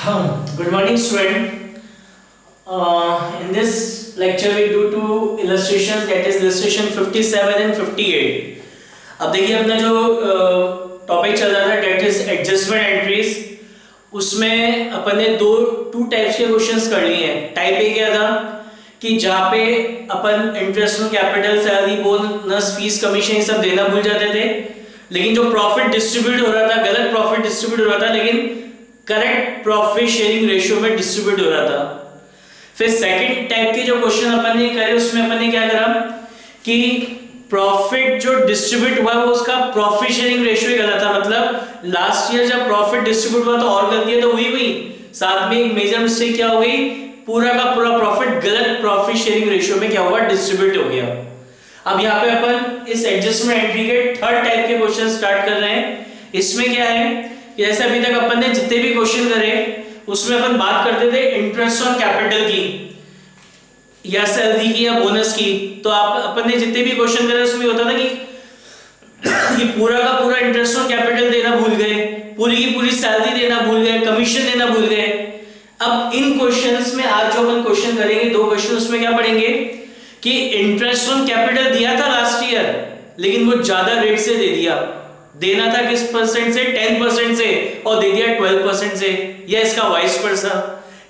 Good morning, student. In this lecture, we do two illustrations, that is illustration 57 and 58. अब देखिए अपना जो topic चल रहा था, that is adjustment entries. उसमें अपन ने टू टाइप्स के क्वेश्चंस कर लिए हैं. टाइप ए क्या था कि जहाँ पे अपन interest on capital, salary, bonus, fees, commission ये सब देना भूल जाते थे, लेकिन जो प्रॉफिट डिस्ट्रीब्यूट हो रहा था, गलत प्रॉफिट डिस्ट्रीब्यूट हो रहा था, लेकिन करेक्ट प्रॉफिट शेयरिंग रेशियो में डिस्ट्रीब्यूट हो रहा था. फिर सेकंड टाइप के जो क्वेश्चन अपन ने करे, उसमें अपन ने क्या करा कि प्रॉफिट जो डिस्ट्रीब्यूट हुआ वो उसका प्रॉफिट शेयरिंग रेशियो ही गलत था. मतलब लास्ट ईयर जब प्रॉफिट डिस्ट्रीब्यूट हुआ तो और गलतियां तो हुई, साथ में एक मेजर मिस्टेक क्या हो गई, पूरा का पूरा प्रॉफिट गलत प्रॉफिट शेयरिंग रेशियो में क्या हुआ, डिस्ट्रीब्यूट हो गया. अब यहाँ पे अपन इस एडजस्टमेंट एंट्री के थर्ड टाइप के क्वेश्चन स्टार्ट कर रहे हैं. इसमें क्या है कि जैसे अभी तक अपन ने जितने भी क्वेश्चन करे उसमें अपन बात करते थे इंटरेस्ट ऑन कैपिटल की या सैलरी की या बोनस की. तो आप अपन ने जितने भी क्वेश्चन करे उसमें होता था कि पूरा का पूरा इंटरेस्ट ऑन कैपिटल देना भूल गए, पूरी की पूरी सैलरी देना भूल गए, कमीशन देना भूल गए. अब इन क्वेश्चंस में आज जो अपन क्वेश्चन करेंगे, दो क्वेश्चन उसमें क्या पढ़ेंगे कि इंटरेस्ट ऑन कैपिटल दिया था लास्ट ईयर, लेकिन वो ज्यादा रेट से दे दिया. देना था किस परसेंट से, 10% से, और दे दिया 12% से. या इसका वाइस वर्सा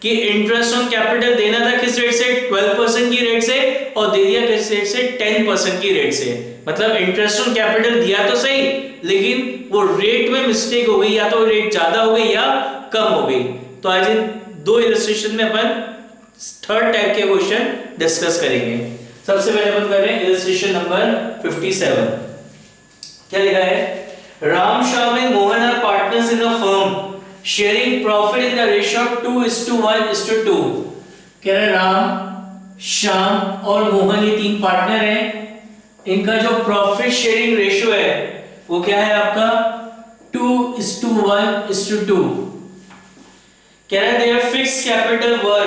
कि इंटरेस्ट ऑन कैपिटल देना था किस रेट से, 12% की रेट से, और दे दिया किस रेट से, 10% की रेट से. मतलब इंटरेस्ट ऑन कैपिटल दिया तो सही, लेकिन वो रेट में मिस्टेक हो गई, या तो रेट ज्यादा हो गई या कम हो गई. तो आज इन दो इलस्ट्रेशन में अपन थर्ड टाइप के क्वेश्चन डिस्कस करेंगे. सबसे पहले अपन कर रहे हैं इलस्ट्रेशन नंबर 57. क्या लिखा है, Ram, Shyam and Mohan are partners in a firm sharing profit in the ratio 2:1:2. कह रहे राम, श्याम और मोहन ये तीन पार्टनर हैं, इनका जो प्रॉफिट शेयरिंग रेशियो है वो क्या है आपका 2:1:2. कह रहे देयर फिक्स कैपिटल वर,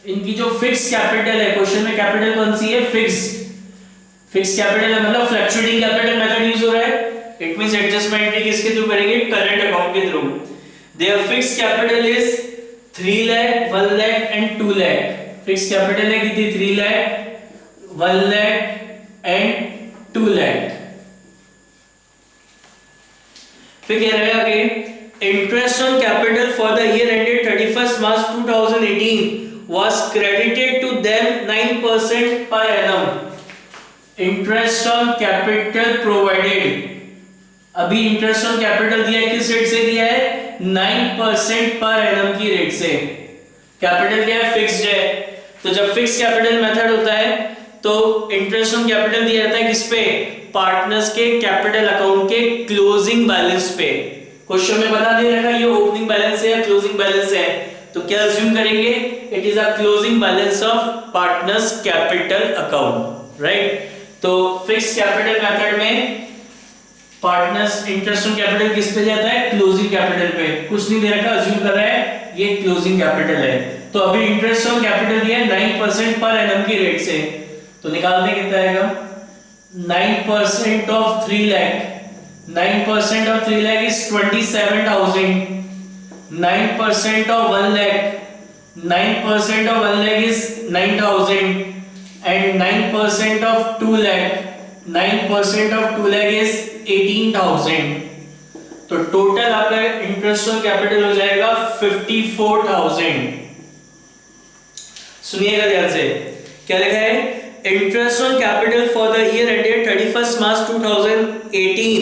इनकी जो फिक्स कैपिटल है, क्वेश्चन में कैपिटल कौन सी है, फिक्स कैपिटल है, मतलब फ्लक्चुएटिंग कैपिटल मेथड यूज हो रहा है. इट मींस एडजस्टमेंट एंट्री किसके थ्रू करेंगे, करंट अकाउंट के through. There fix capital is 3 lakh, 1 lakh and 2 lakh. Fix capital है कितनी, 3 लाख, 1 लाख एंड 2 लाख. फिर कह रहे हैं आगे, interest on capital for the year ended 31 March 2018 was credited to them 9% per annum. Interest on capital provided, अभी इंटरेस्ट ऑन कैपिटल दिया है, किस रेट से दिया है, 9% पर एनम की रेट से. कैपिटल क्या है, फिक्स्ड है. तो जब फिक्स कैपिटल मेथड होता है तो इंटरेस्ट ऑन कैपिटल दिया जाता है किस पे, पार्टनर्स के कैपिटल अकाउंट के क्लोजिंग बैलेंस पे. क्वेश्चन में बता दे रखा ये ओपनिंग बैलेंस है या क्लोजिंग बैलेंस है, तो क्या अज्यूम करेंगे, it is a closing balance of partners capital account, right. तो फिक्स कैपिटल मेथड में पार्टनर्स इंटरेस्ट ऑन कैपिटल किस पे जाता है, क्लोजिंग कैपिटल पे. कुछ नहीं दे रखा, अज्यूम कर रहा है ये क्लोजिंग कैपिटल है. तो अभी इंटरेस्ट ऑन कैपिटल दिया है 9% पर एनम की रेट से, तो निकालते कितना आएगा, 9% of 3 lakh, 9% of 3 lakh is 27,000. 9% of 1 lakh, 9% of 1 lakh is 9,000, and 9% of 2 lakh, 9% of 2 lakh is 18,000. तो टोटल आपका इंटरेस्ट ऑन कैपिटल हो जाएगा 54,000. सुनिएगा ध्यान से, क्या लिखा है, interest on capital for the year ended 31 March 2018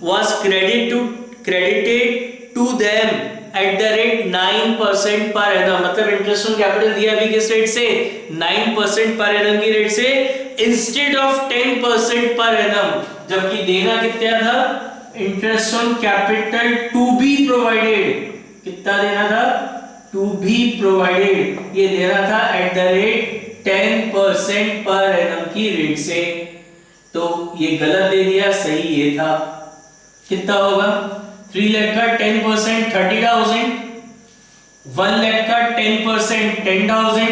was credited to them at the rate 9% per annum. मतलब इंटरेस्ट ऑन कैपिटल दिया अभी किस रेट से, 9% पर एनम की रेट से, इंस्टेड ऑफ 10% पर एनम. जबकि देना कितना था, interest on capital to be provided, कितना देना था, टू बी प्रोवाइडेड, ये देना था eight the rate 10% per annum की रेट से. तो ये गलत दे दिया, सही ये था. कितना होगा, 3 लाख का 10% 30,000, 1 लाख का 10% 10,000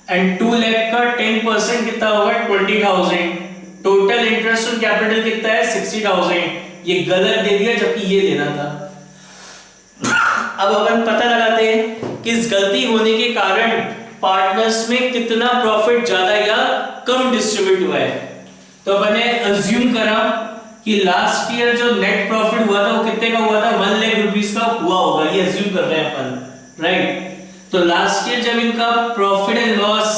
एंड 2 लाख का 10% कितना होगा, 20,000. टोटल इंटरेस्ट ऑन कैपिटल कितना है, 60,000. ये गलत दे दिया जबकि ये देना था. अब अपन पता लगाते हैं कि इस गलती होने के कारण पार्टनर्स में कितना प्रॉफिट ज्यादा या कम डिस्ट्रीब्यूट हुआ है। तो अपन ने अज्यूम करा कि लास्ट ईयर जो नेट प्रॉफिट हुआ था वो कितने का हुआ था, 1 लाख रुपीस का हुआ होगा, ये अज्यूम कर रहे हैं अपन, राइट। तो लास्ट ईयर जब इनका profit and loss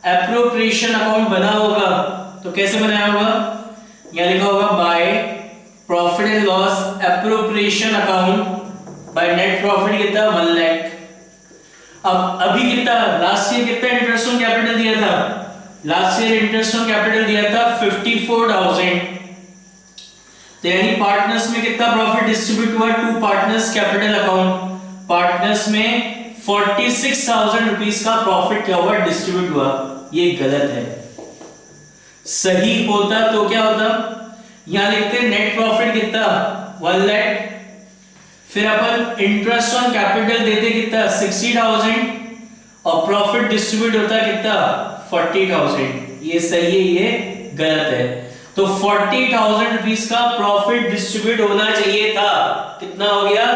appropriation account बना होगा तो कैसे बनाया होगा, यहां लिखा होगा by profit and loss appropriation account by net profit कितना 1 लाख। अब अभी कितना, लास्ट ईयर कितना इंटरेस्ट ऑन कैपिटल दिया था, last year interest on capital दिया था 54,000। तो यानी पार्टनर्स में कितना प्रॉफिट डिस्ट्रीब्यूट हुआ to partners capital account, partners में 46,000 रुपीस का प्रॉफिट क्या हुआ, डिस्ट्रीब्यूट हुआ। ये गलत है, सही होता तो क्या होता, यहां लिखते नेट प्रॉफिट कितना 1 लाख, फिर अपन इंटरेस्ट ऑन कैपिटल देते कितना 60,000 और प्रॉफिट डिस्ट्रीब्यूट होता कितना 40,000। ये सही है, ये गलत है। तो 40,000 रुपीस का प्रॉफिट डिस्ट्रीब्यूट होना चाहिए था, कितना हो गया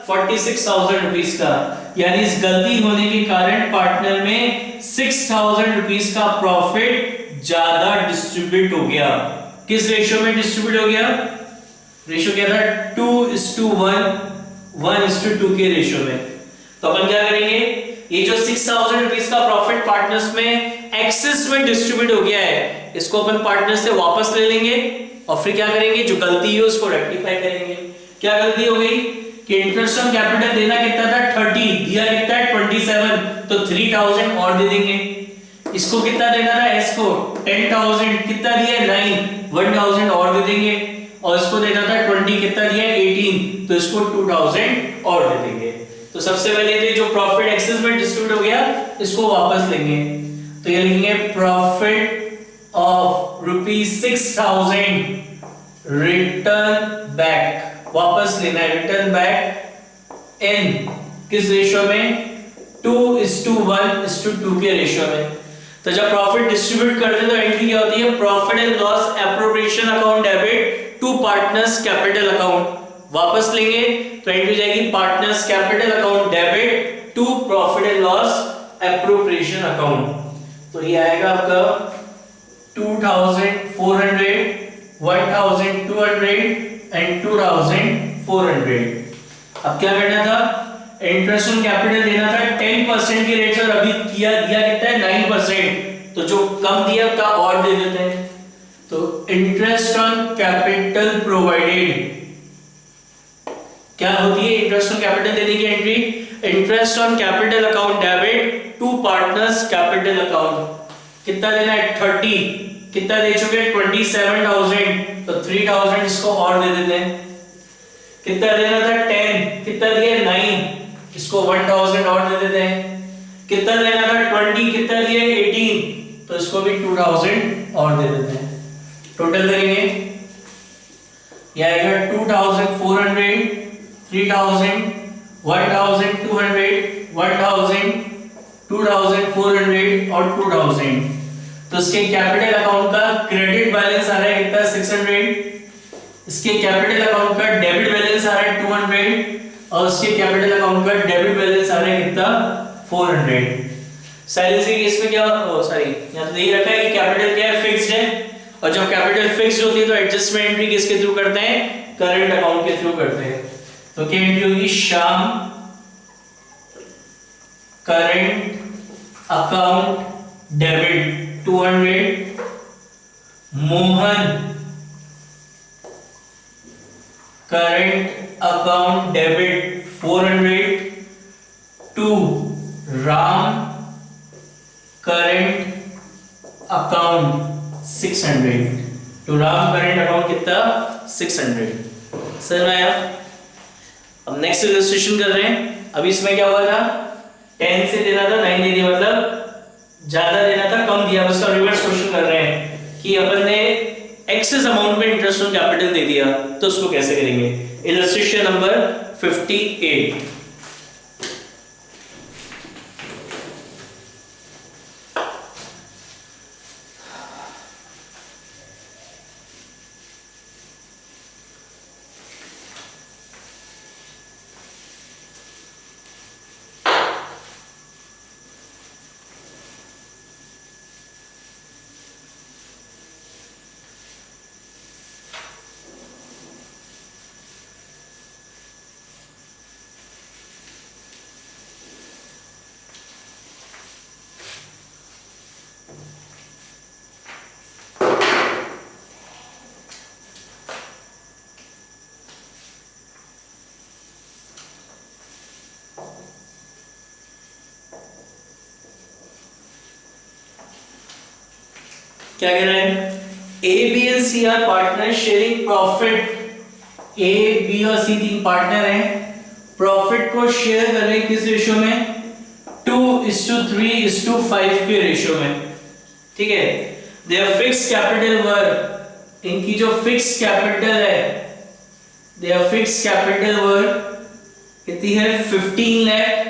46,000 रुपीस का, यानी इस गलती होने के कारण पार्टनर में 6,000 रुपीस का प्रॉफिट ज्यादा डिस्ट्रीब्यूट हो गया। किस रेशियो में डिस्ट्रीब्यूट हो गया, रेशियो क्या था 2:1, 1:2 के रेशियो में। तो अपन क्या करेंगे, ये जो 6,000 रुपीस का प्रॉफिट पार्टनर्स में एक्सेस में डिस्ट्रीब्यूट हो गया है, इसको अपन पार्टनर से वापस ले लेंगे और फिर क्या करेंगे, जो गलती है उसको रेक्टिफाई करेंगे। क्या गलती हो गई कि इंटरेस्ट ऑन कैपिटल देना कितना था 30, दिया कितना है 27, तो 3,000 और दे देंगे। इसको कितना देना था, इसको 10,000, कितना दिया 9, 1,000 और दे देंगे। और इसको देना था 20, कितना दिया 18, तो इसको 2,000 और दे देंगे। तो सबसे पहले जो प्रॉफिट एक्सेस में डिस्ट्रीब्यूट हो गया इसको वापस लेंगे, तो ये लिखेंगे प्रॉफिट ऑफ ₹6,000 रिटर्न बैक, वापस लेना है, रिटर्न बैक इन किस रेशियो में 2:1:2 के रेशियो में। तो जब प्रॉफिट डिस्ट्रीब्यूट करते हैं तो एंट्री क्या होती है, profit and loss appropriation account debit to partners capital account, वापस लेंगे तो एंट्री जाएगी partners capital account debit to profit and loss appropriation account. तो ये आएगा आपका 2,400, 1,200 एंड 2,400। अब क्या करना था, इंटरेस्ट ऑन कैपिटल देना था 10% की रेट से और अभी दिया कितना है 9%, तो जो कम दिया उसका और दे देते हैं। तो इंटरेस्ट ऑन कैपिटल प्रोवाइडेड क्या होती है, इंटरेस्ट ऑन कैपिटल देने की entry, interest on capital account debit to partners capital account, कितना देना है 30, कितना दे चुके 27,000, तो 3,000 इसको और दे देते हैं। कितना देना था 10, कितना दिया 9, इसको 1,000 और दे देते हैं। कितना देना था 20, कितना दिया 18, तो इसको भी 2,000 और दे देते हैं। टोटल करेंगे ये आएगा 2,400, 3,000, 1,200, 1,000, 2,400 और 2,000। तो इसके कैपिटल अकाउंट का क्रेडिट बैलेंस आ रहा है कितना 600, इसके कैपिटल अकाउंट का डेबिट बैलेंस आ रहा है 200 और इसके कैपिटल अकाउंट का डेबिट बैलेंस आ रहा है कितना 400। साइलेंस के केस में क्या सॉरी यहां तो यही रखा है कि कैपिटल क्या है फिक्स्ड है, और जब कैपिटल फिक्स्ड होती है तो एडजस्टमेंट एंट्री किसके थ्रू करते हैं, करंट अकाउंट के थ्रू करते हैं। तो क्या एंट्री होगी, Shyam current account debit 200, Mohan current account debit 400 to Ram current account 600, to Ram current account कितना 600। समझ में आया? अब नेक्स्ट इलस्ट्रेशन कर रहे हैं। अभी इसमें क्या हुआ था, 10 से देना था 9 दे दिया, मतलब ज्यादा देना था कम दिया। उसका रिवर्स क्वेश्चन कर रहे हैं कि अपन ने एक्सेस अमाउंट में इंटरेस्ट ऑन कैपिटल दे दिया, तो उसको कैसे करेंगे। Illustration number 58। क्या कह रहे हैं, A B and C are partner sharing profit, A B और सी तीन पार्टनर हैं, प्रॉफिट को शेयर कर रहे हैं किस रेशियो में, 2:3:5 के रेशियो में, ठीक है। देयर फिक्स्ड कैपिटल वर, इनकी जो फिक्स्ड कैपिटल है, देयर फिक्स्ड कैपिटल वर कितनी है, 15 lakh,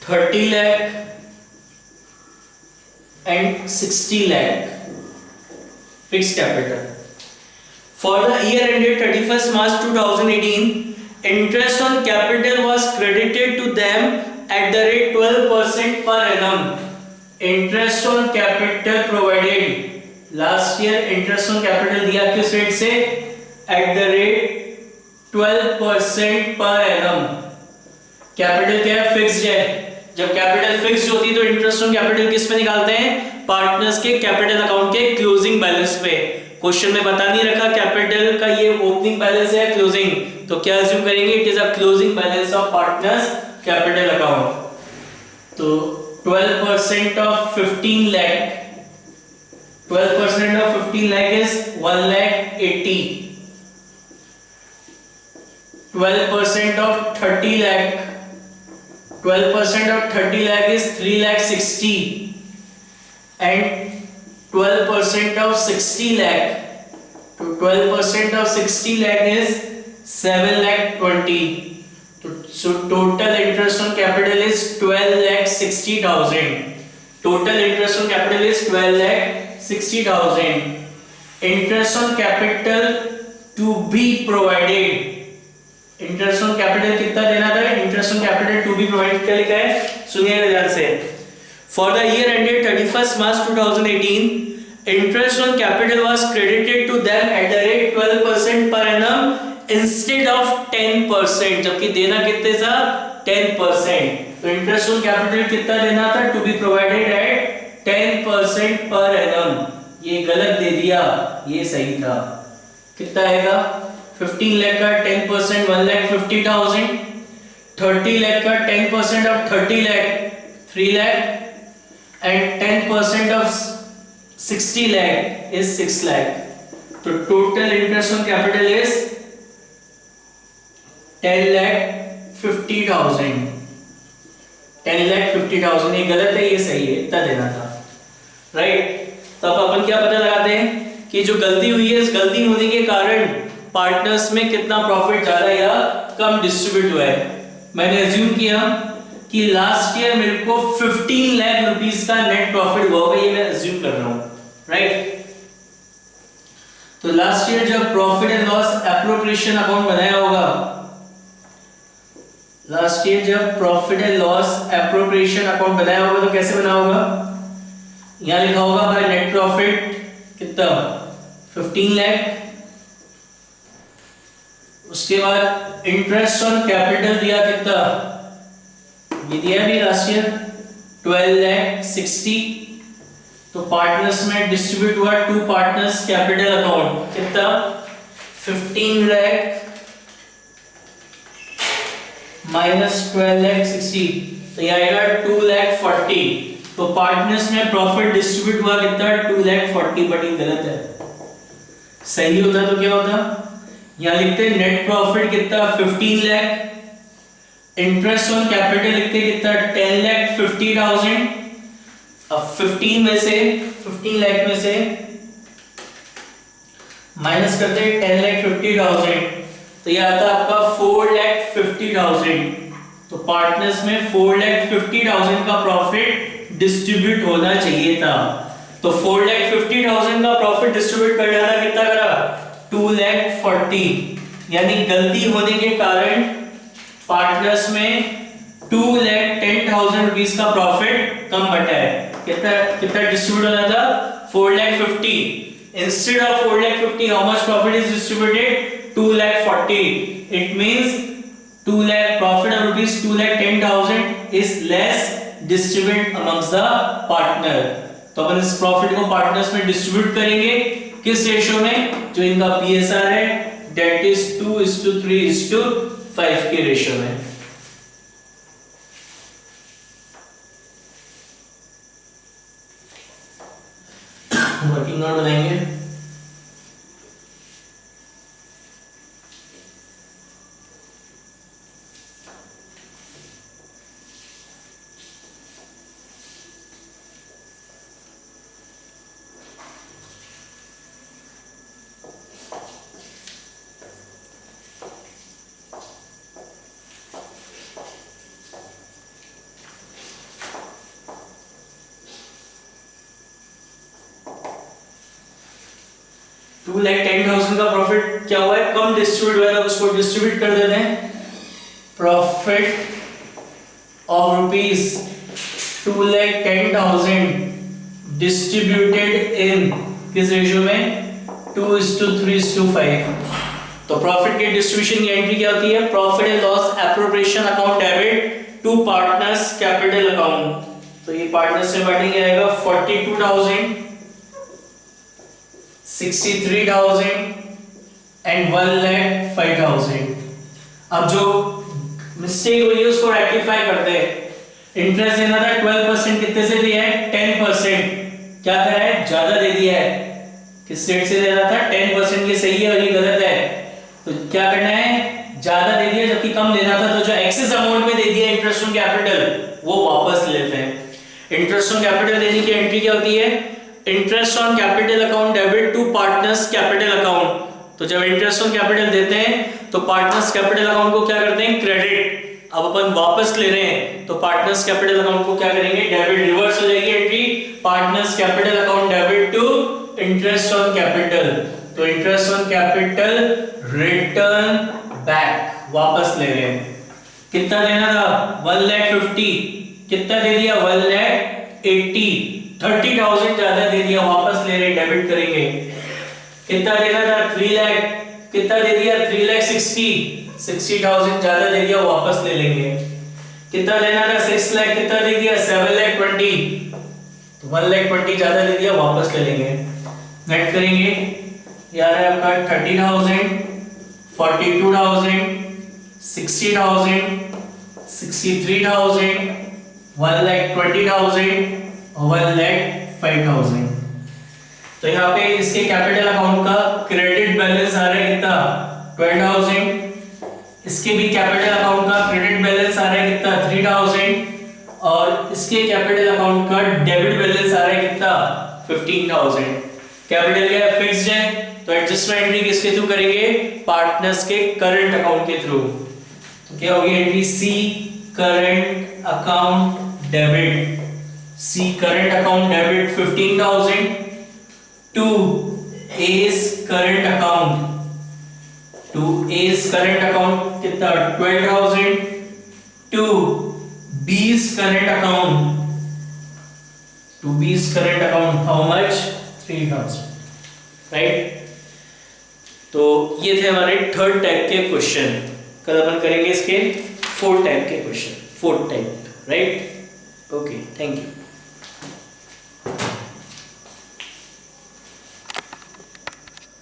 30 lakh and 60 lakh fixed capital. For the year ended 31st March 2018, interest on capital was credited to them at the rate 12% per annum. Interest on capital provided last year, interest on capital दिया किस rate से, at the rate 12% per annum. Capital क्या है, fixed है। जब capital fixed होती है तो इंटरेस्ट ऑन कैपिटल किस पे निकालते हैं, पार्टनर्स के कैपिटल अकाउंट के क्लोजिंग बैलेंस पे। क्वेश्चन में बता नहीं रखा कैपिटल का ये ओपनिंग बैलेंस है क्लोजिंग, तो क्या अज्यूम करेंगे, it is a closing balance of partners capital account. तो 12% of 15 lakh, 12% of 15 lakh is 1,80,000, 12% of 30 lakh, 12% of 30 lakh is 3,60,000 and 12% of 60 lakh, so 12% of 60 lakh is 7,20,000. So total interest on capital is 12,60,000. Total interest on capital is 12,60,000. Interest on capital to be provided, interest on capital कितना देना था, interest on capital to be provided क्या लिखा है, सुनिए ध्यान से। For the year ended 31st March 2018, interest on capital was credited to them at the rate 12% per annum instead of 10%, जबकि देना कितने था, 10%। तो इंटरेस्ट ऑन कैपिटल कितना देना था, to be provided eight 10% per annum. ये गलत दे दिया, ये सही था। कितना आएगा, 15 लाख का 10% 1,50,000, 30 लाख का 10% of 30 lakh 3 lakh and 10% of 60 lakh is 6 lakh. तो total interest on capital is 10,50,000, 10,50,000। ये गलत है, ये सही है, इतना देना था, राइट। तो अब अपन क्या पता लगाते हैं कि जो गलती हुई है, इस गलती होने के कारण पार्टनर्स में कितना प्रॉफिट ज्यादा या कम डिस्ट्रीब्यूट हुआ है। मैंने अज्यूम किया कि लास्ट ईयर मेरे को 15 लाख रुपीस का नेट प्रॉफिट हुआ होगा, ये मैं अज्यूम कर रहा हूं, राइट। तो लास्ट ईयर जब profit and loss appropriation account बनाया होगा, लास्ट ईयर जब profit and loss appropriation account बनाया होगा तो कैसे बना होगा, यहां लिखा होगा बाय नेट प्रॉफिट कितना, 15 लाख, उसके बाद इंटरेस्ट ऑन कैपिटल दिया कितना, ये दिया भी लास्ट ईयर 12,60,000। तो पार्टनर्स में डिस्ट्रीब्यूट हुआ टू पार्टनर्स कैपिटल अकाउंट कितना, 15 लाख माइनस 12,60,000, तो ये आएगा 2,40,000। तो पार्टनर्स में प्रॉफिट डिस्ट्रीब्यूट हुआ कितना, 2,40,000, बट ये गलत है। सही होता तो क्या होता, यहां लिखते नेट प्रॉफिट कितना, 15 लाख, इंटरेस्ट ऑन कैपिटल लिखते कितना, 10,50,000। अब 15 लाख में से माइनस करते 10,50,000, तो ये आता आपका 4,50,000। तो पार्टनर्स में 4,50,000 का प्रॉफिट डिस्ट्रीब्यूट होना चाहिए था। तो 4,50,000 का प्रॉफिट डिस्ट्रीब्यूट कर जाता, कितना करा, 2,40,000। यानी गलती होने के कारण पार्टनर्स में 2,10,000 रुपीस का प्रॉफिट कम बटा है। कितना कितना डिस्ट्रीब्यूट होना था, 4,50,000। Instead of 4,50,000 how much profit is distributed, 2,40,000। It means 2 lakh profit of rupees 2,10,000 is less distributed amongst the partner। तो अपन इस प्रॉफिट को पार्टनर्स में डिस्ट्रीब्यूट करेंगे किस रेशियो में, जो इनका पीएसआर है, that is 2:3:5 के रेशियो में। वर्किंग नोट बनाएंगे। टू लैख 10,000 का प्रॉफिट क्या हुआ है, कम डिस्ट्रीब्यूट हुआ है, तो उसको डिस्ट्रीब्यूट कर देते हैं। Profit of rupees 2,10,000 distributed in किस रेशियो में, 2:3:5। तो प्रॉफिट के डिस्ट्रीब्यूशन की एंट्री क्या होती है, profit and loss appropriation account debit to partners capital account. तो ये पार्टनर्स से बांटेंगे आएगा 42,000, 63,000 एंड 1,05,000। अब जो मिस्टेक हुई है उसको रेक्टिफाई करते हैं। इंटरेस्ट देना था 12%, कितने से दिया है, 10%। क्या करा है, ज्यादा दे दिया है। किस रेट से दे रहा था, 10% के सही है और ये गलत है। तो क्या करना है, ज्यादा दे दिया जबकि कम देना था, तो जो एक्सेस अमाउंट में दे दिया इंटरेस्ट ऑन कैपिटल वो वापस ले लेते हैं। इंटरेस्ट ऑन कैपिटल देने की एंट्री क्या होती है, interest on capital account debit to partners capital account. तो जब इंटरेस्ट ऑन कैपिटल देते हैं तो पार्टनर्स कैपिटल अकाउंट को क्या करते हैं, क्रेडिट। अब अपन वापस ले रहे हैं तो पार्टनर्स कैपिटल अकाउंट को क्या करेंगे, डेबिट। रिवर्स हो जाएगी entry, partners capital account debit to interest on capital. तो interest on capital return back, वापस ले रहे हैं। कितना देना था, 1,50,000, कितना दे दिया, 1,80,000, 30,000 ज्यादा दे दिया, वापस ले रहे, डेबिट करेंगे। कितना देना था, 3 लाख, कितना दे दिया, 3,60,000, 60,000 ज्यादा दे दिया, वापस ले लेंगे। कितना लेना था, 6 लाख, कितना दे दिया, 7,20,000, तो 1,20,000 ज्यादा दे दिया, वापस ले लेंगे। नेट करेंगे, यार है आपका 30,000, 42,000, 60,000, 63,000, 1,20,000 और 1,05,000। तो यहाँ पे इसके कैपिटल अकाउंट का क्रेडिट बैलेंस आ रहा है कितना, 12,000। इसके भी कैपिटल अकाउंट का क्रेडिट बैलेंस आ रहा है कितना, 3,000। और इसके कैपिटल अकाउंट का डेबिट बैलेंस आ रहा है कितना, 15,000। कैपिटल क्या है, फिक्स्ड है, तो एडजस्टमेंट एंट्री किसके थ्रू करेंगे, पार्टनर्स के करंट अकाउंट के थ्रू। तो क्या होगी entry, C current account debit, C current account debit 15,000 to A's current account, to A's current account कितना, 12,000 to B's current account, to B's current account how much, 3,000, right. तो ये थे हमारे third type के question. कल अपन करेंगे इसके fourth type के question, fourth type, right. Okay, thank you.